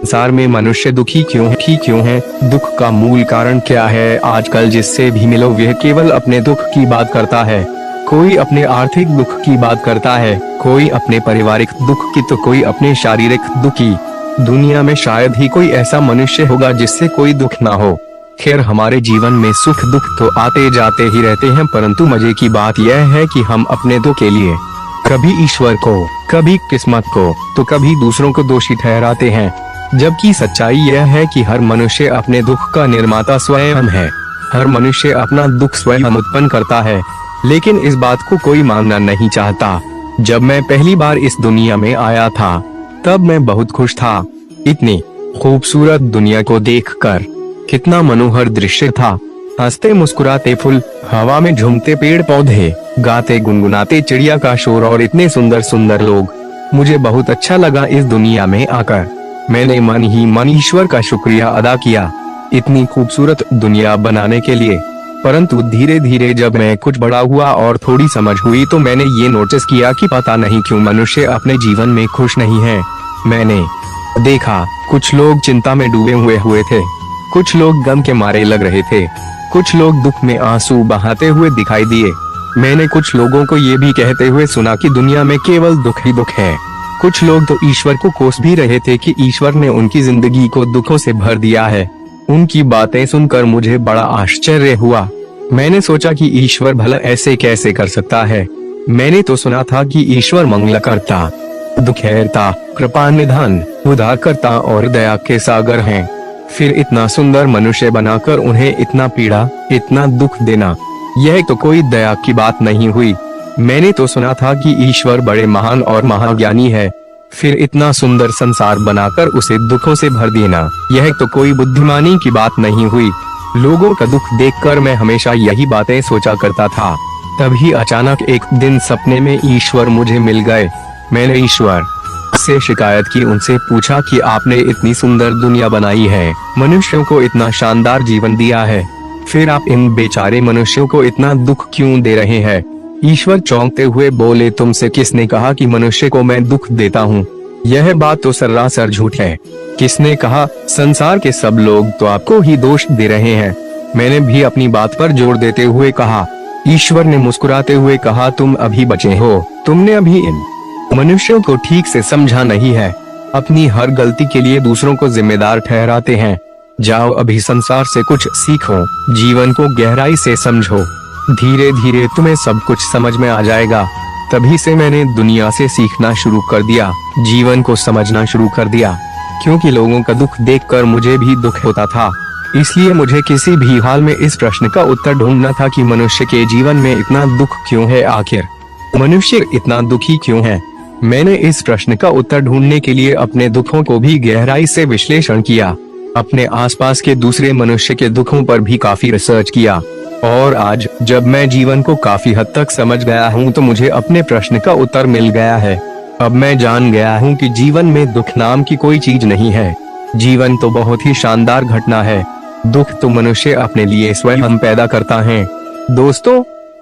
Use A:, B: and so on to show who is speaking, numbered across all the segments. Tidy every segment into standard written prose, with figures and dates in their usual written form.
A: संसार में मनुष्य दुखी क्यों है? दुख का मूल कारण क्या है? आजकल जिससे भी मिलो वह केवल अपने दुख की बात करता है। कोई अपने आर्थिक दुख की बात करता है, कोई अपने पारिवारिक दुख की, तो कोई अपने शारीरिक दुख की। दुनिया में शायद ही कोई ऐसा मनुष्य होगा जिससे कोई दुख ना हो। खैर, हमारे जीवन में सुख दुख तो आते जाते ही रहते हैं, परंतु मजे की बात यह है कि हम अपने दुख के लिए कभी ईश्वर को, कभी किस्मत को, तो कभी दूसरों को दोषी ठहराते हैं। जबकि सच्चाई यह है कि हर मनुष्य अपने दुख का निर्माता स्वयं है। हर मनुष्य अपना दुख स्वयं उत्पन्न करता है, लेकिन इस बात को कोई मानना नहीं चाहता। जब मैं पहली बार इस दुनिया में आया था, तब मैं बहुत खुश था। इतनी खूबसूरत दुनिया को देखकर कितना मनोहर दृश्य था। हंसते मुस्कुराते फूल, हवा में झूमते पेड़ पौधे, गाते गुनगुनाते चिड़िया का शोर और इतने सुंदर सुंदर लोग। मुझे बहुत अच्छा लगा इस दुनिया में आकर। मैंने मन ही मन ईश्वर का शुक्रिया अदा किया इतनी खूबसूरत दुनिया बनाने के लिए। परंतु धीरे धीरे जब मैं कुछ बड़ा हुआ और थोड़ी समझ हुई, तो मैंने ये नोटिस किया कि पता नहीं क्यों मनुष्य अपने जीवन में खुश नहीं है। मैंने देखा कुछ लोग चिंता में डूबे हुए थे, कुछ लोग गम के मारे लग रहे थे, कुछ लोग दुख में आंसू बहाते हुए दिखाई दिए। मैंने कुछ लोगों को ये भी कहते हुए सुना कि दुनिया में केवल दुख ही दुख है। कुछ लोग तो ईश्वर को कोस भी रहे थे कि ईश्वर ने उनकी जिंदगी को दुखों से भर दिया है। उनकी बातें सुनकर मुझे बड़ा आश्चर्य हुआ। मैंने सोचा कि ईश्वर भला ऐसे कैसे कर सकता है। मैंने तो सुना था कि ईश्वर मंगलकर्ता, दुखहर्ता, कृपा निधान, उद्धारकर्ता और दया के सागर हैं। फिर इतना सुंदर मनुष्य बनाकर उन्हें इतना पीड़ा, इतना दुख देना, यह तो कोई दया की बात नहीं हुई। मैंने तो सुना था कि ईश्वर बड़े महान और महाज्ञानी है। फिर इतना सुंदर संसार बनाकर उसे दुखों से भर देना, यह तो कोई बुद्धिमानी की बात नहीं हुई। लोगों का दुख देखकर मैं हमेशा यही बातें सोचा करता था। तभी अचानक एक दिन सपने में ईश्वर मुझे मिल गए। मैंने ईश्वर से शिकायत की, उनसे पूछा कि आपने इतनी सुंदर दुनिया बनाई है, मनुष्यों को इतना शानदार जीवन दिया है, फिर आप इन बेचारे मनुष्यों को इतना दुख क्यों दे रहे हैं? ईश्वर चौंकते हुए बोले, तुमसे किसने कहा कि मनुष्य को मैं दुख देता हूँ? यह बात तो सरासर झूठ है। किसने कहा? संसार के सब लोग तो आपको ही दोष दे रहे हैं। मैंने भी अपनी बात पर जोर देते हुए कहा। ईश्वर ने मुस्कुराते हुए कहा, तुम अभी बचे हो, तुमने अभी इन मनुष्यों को ठीक से समझा नहीं है। अपनी हर गलती के लिए दूसरों को जिम्मेदार ठहराते हैं। जाओ अभी संसार से कुछ सीखो, जीवन को गहराई से समझो, धीरे धीरे तुम्हें सब कुछ समझ में आ जाएगा। तभी से मैंने दुनिया से सीखना शुरू कर दिया, जीवन को समझना शुरू कर दिया। क्योंकि लोगों का दुख देखकर मुझे भी दुख होता था, इसलिए मुझे किसी भी हाल में इस प्रश्न का उत्तर ढूंढना था कि मनुष्य के जीवन में इतना दुख क्यों है? आखिर मनुष्य इतना दुखी क्यों है? मैंने इस प्रश्न का उत्तर ढूंढने के लिए अपने दुखों को भी गहराई से विश्लेषण किया, अपने आसपास के दूसरे मनुष्य के दुखों पर भी काफी रिसर्च किया। और आज जब मैं जीवन को काफी हद तक समझ गया हूँ, तो मुझे अपने प्रश्न का उत्तर मिल गया है। अब मैं जान गया हूँ कि जीवन में दुख नाम की कोई चीज नहीं है। जीवन तो बहुत ही शानदार घटना है। दुख तो मनुष्य अपने लिए स्वयं पैदा करता है। दोस्तों,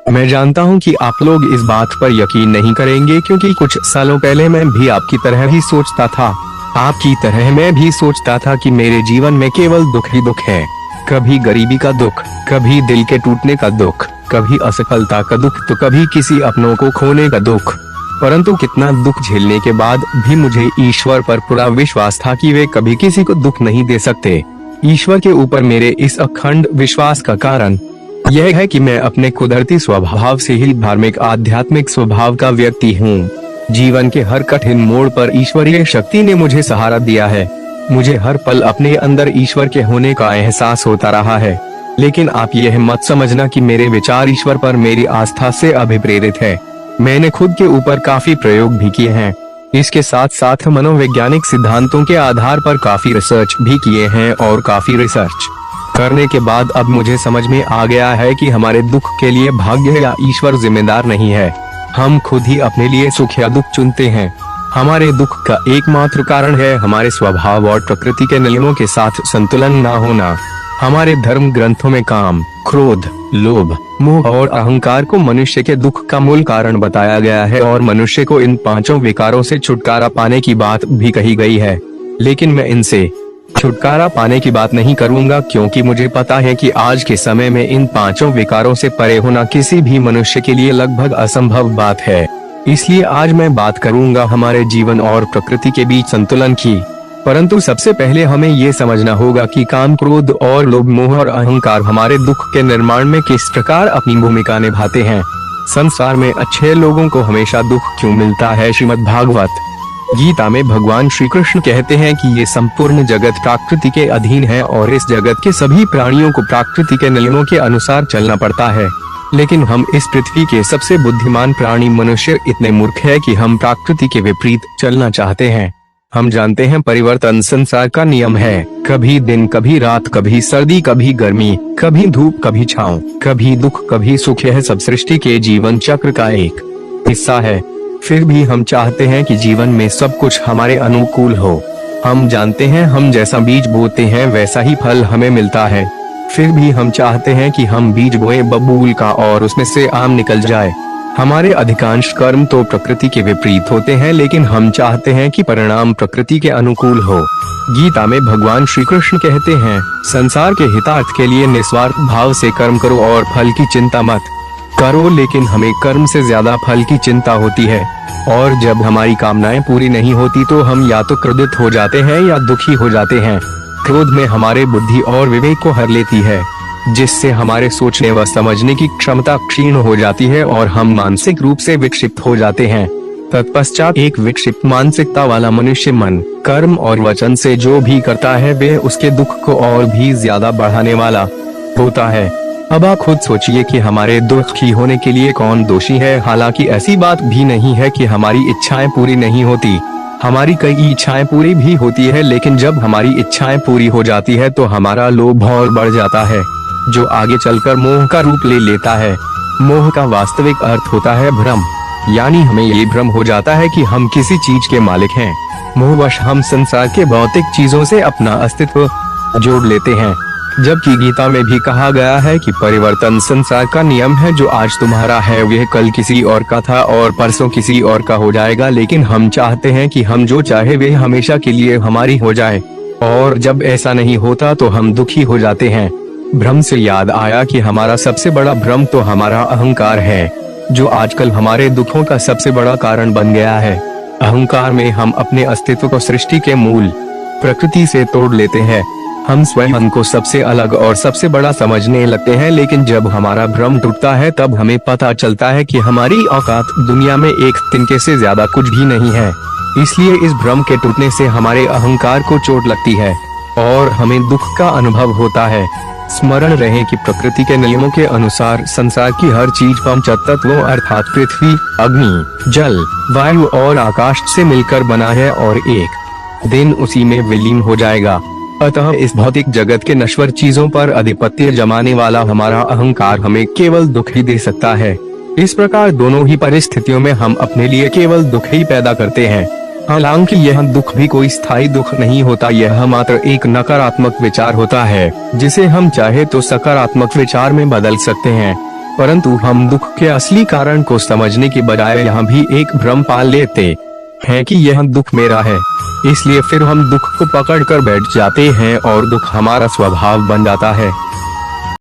A: मैं जानता हूँ कि आप लोग इस बात पर यकीन नहीं करेंगे, क्योंकि कुछ सालों पहले मैं भी आपकी तरह ही सोचता था। आपकी तरह मैं भी सोचता था कि मेरे जीवन में केवल दुख ही दुख है। कभी गरीबी का दुख, कभी दिल के टूटने का दुख, कभी असफलता का दुख, तो कभी किसी अपनों को खोने का दुख। परंतु कितना दुख झेलने के बाद भी मुझे ईश्वर पर पूरा विश्वास था कि वे कभी किसी को दुख नहीं दे सकते। ईश्वर के ऊपर मेरे इस अखंड विश्वास का कारण यह है कि मैं अपने कुदरती स्वभाव से ही धार्मिक आध्यात्मिक स्वभाव का व्यक्ति हूँ। जीवन के हर कठिन मोड़ पर ईश्वरीय शक्ति ने मुझे सहारा दिया है। मुझे हर पल अपने अंदर ईश्वर के होने का एहसास होता रहा है। लेकिन आप यह मत समझना कि मेरे विचार ईश्वर पर मेरी आस्था से अभिप्रेरित है। मैंने खुद के ऊपर काफी प्रयोग भी किए हैं। इसके साथ साथ मनोवैज्ञानिक सिद्धांतों के आधार पर काफी रिसर्च भी किए हैं, और काफी रिसर्च करने के बाद अब मुझे समझ में आ गया है कि हमारे दुख के लिए भाग्य या ईश्वर जिम्मेदार नहीं है। हम खुद ही अपने लिए सुख या दुख चुनते हैं। हमारे दुख का एकमात्र कारण है हमारे स्वभाव और प्रकृति के नियमों के साथ संतुलन न होना। हमारे धर्म ग्रंथों में काम, क्रोध, लोभ, मोह और अहंकार को मनुष्य के दुख का मूल कारण बताया गया है, और मनुष्य को इन पांचों विकारों से छुटकारा पाने की बात भी कही गई है। लेकिन मैं इनसे छुटकारा पाने की बात नहीं करूंगा, क्योंकि मुझे पता है कि आज के समय में इन पांचों विकारों से परे होना किसी भी मनुष्य के लिए लगभग असंभव बात है। इसलिए आज मैं बात करूंगा हमारे जीवन और प्रकृति के बीच संतुलन की। परंतु सबसे पहले हमें ये समझना होगा कि काम, क्रोध और लोभ, मोह और अहंकार हमारे दुख के निर्माण में किस प्रकार अपनी भूमिका निभाते हैं। संसार में अच्छे लोगों को हमेशा दुख क्यों मिलता है? श्रीमद् भागवत गीता में भगवान श्री कृष्ण कहते हैं कि ये संपूर्ण जगत प्रकृति के अधीन है और इस जगत के सभी प्राणियों को प्रकृति के नियमों के अनुसार चलना पड़ता है। लेकिन हम इस पृथ्वी के सबसे बुद्धिमान प्राणी मनुष्य इतने मूर्ख है कि हम प्रकृति के विपरीत चलना चाहते हैं। हम जानते हैं परिवर्तन संसार का नियम है, कभी दिन कभी रात, कभी सर्दी कभी गर्मी, कभी धूप कभी छांव, कभी दुख कभी सुख, यह सब सृष्टि के जीवन चक्र का एक हिस्सा है। फिर भी हम चाहते हैं कि जीवन में सब कुछ हमारे अनुकूल हो। हम जानते हैं हम जैसा बीज बोते हैं वैसा ही फल हमें मिलता है। फिर भी हम चाहते हैं कि हम बीज बोए बबूल का और उसमें से आम निकल जाए। हमारे अधिकांश कर्म तो प्रकृति के विपरीत होते हैं, लेकिन हम चाहते हैं कि परिणाम प्रकृति के अनुकूल हो। गीता में भगवान श्री कृष्ण कहते हैं, संसार के हितार्थ के लिए निस्वार्थ भाव से कर्म करो और फल की चिंता मत करो। लेकिन हमें कर्म से ज्यादा फल की चिंता होती है, और जब हमारी कामनाएं पूरी नहीं होती तो हम या तो क्रोधित हो जाते हैं या दुखी हो जाते हैं। क्रोध में हमारे बुद्धि और विवेक को हर लेती है, जिससे हमारे सोचने व समझने की क्षमता क्षीण हो जाती है और हम मानसिक रूप से विक्षिप्त हो जाते हैं। तत्पश्चात एक विक्षिप्त मानसिकता वाला मनुष्य मन, कर्म और वचन से जो भी करता है वे उसके दुख को और भी ज्यादा बढ़ाने वाला होता है। अब आप खुद सोचिए कि हमारे दुखी होने के लिए कौन दोषी है। हालांकि ऐसी बात भी नहीं है कि हमारी इच्छाएं पूरी नहीं होती, हमारी कई इच्छाएं पूरी भी होती है, लेकिन जब हमारी इच्छाएं पूरी हो जाती है तो हमारा लोभ और बढ़ जाता है, जो आगे चलकर मोह का रूप ले लेता है। मोह का वास्तविक अर्थ होता है भ्रम, यानी हमें ये भ्रम हो जाता है कि हम किसी चीज के मालिक हैं। मोहवश हम संसार के भौतिक चीजों से अपना अस्तित्व जोड़ लेते हैं, जबकि गीता में भी कहा गया है कि परिवर्तन संसार का नियम है। जो आज तुम्हारा है वह कल किसी और का था और परसों किसी और का हो जाएगा। लेकिन हम चाहते हैं कि हम जो चाहे वे हमेशा के लिए हमारी हो जाए, और जब ऐसा नहीं होता तो हम दुखी हो जाते हैं। भ्रम से याद आया कि हमारा सबसे बड़ा भ्रम तो हमारा अहंकार है, जो आजकल हमारे दुखों का सबसे बड़ा कारण बन गया है। अहंकार में हम अपने अस्तित्व को सृष्टि के मूल प्रकृति से तोड़ लेते हैं। हम स्वयं को सबसे अलग और सबसे बड़ा समझने लगते हैं, लेकिन जब हमारा भ्रम टूटता है तब हमें पता चलता है कि हमारी औकात दुनिया में एक तिनके से ज्यादा कुछ भी नहीं है। इसलिए इस भ्रम के टूटने से हमारे अहंकार को चोट लगती है और हमें दुख का अनुभव होता है। स्मरण रहे कि प्रकृति के नियमों के अनुसार संसार की हर चीज पंच तत्वों अर्थात पृथ्वी, अग्नि, जल, वायु और आकाश से मिलकर बना है और एक दिन उसी में विलीन हो जाएगा। अतः इस भौतिक जगत के नश्वर चीजों पर अधिपत्य जमाने वाला हमारा अहंकार हमें केवल दुख ही दे सकता है। इस प्रकार दोनों ही परिस्थितियों में हम अपने लिए केवल दुख ही पैदा करते हैं। हालांकि यह दुख भी कोई स्थायी दुख नहीं होता, यह मात्र एक नकारात्मक विचार होता है, जिसे हम चाहे तो सकारात्मक विचार में बदल सकते हैं। परंतु हम दुख के असली कारण को समझने की बजाय यहाँ भी एक भ्रम पाल लेते हैं कि यह दुख मेरा है, इसलिए फिर हम दुख को पकड़ कर बैठ जाते हैं और दुख हमारा स्वभाव बन जाता है।